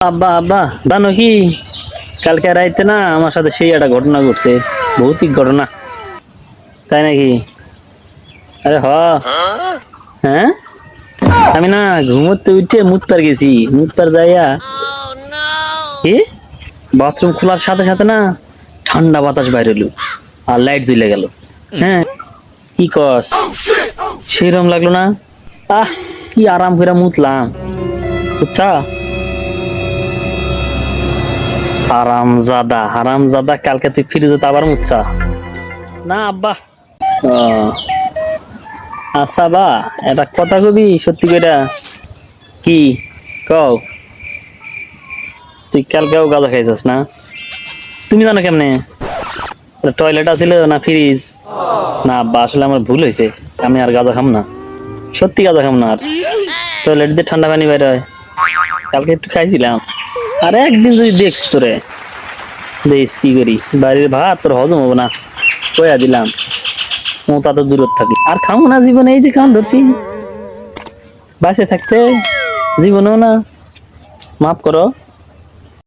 আব্বা আব্বা জানো কি কালকে রাইতে না আমার সাথে সেই একটা ঘটনা ঘটছে। ভৌতিক ঘটনা। তাই নাকি? আরে হ্যাঁ, আমি না ঘুমোতে উঠে মুতপার গেছি। মুতপার যাইয়া কি বাথরুম খোলার সাথে সাথে না ঠান্ডা বাতাস বাইরে এলো আর লাইট জ্বলে গেল। হ্যাঁ, কি কস? সেরম লাগলো না? আহ, কি আরাম করে মুতলাম, বুঝছা? হারামজাদা হারামজাদা, কালকে তুই ফিরে যেতে আবার মুচ্ছা না আব্বা? ও আচ্ছা বা, এটা কথা কবি সত্যি কইরা কি কও? তুই কালকেও গাঁজা খাইছস না? তুমি জানো কেমনে? টয়লেট আছিল না ফ্রিজ? না আব্বা, আসলে আমার ভুল হয়েছে। আমি আর গাঁজা খাম না, সত্যি গাঁজা খাম না আর। টয়লেট দিয়ে ঠান্ডা পানি বাইরে হয়, কালকে একটু খাইছিলাম। আর একদিন যদি দেখছি তোরে, দেখ কি করি, বাড়ির ভাত তোর হজম হবো না, কইয়া দিলাম। মোটা তো দূরত থাকি, আর খামো না জীবনে। এই যে কান ধরছি, বাসে থাকতে জীবনেও না। মাফ করো।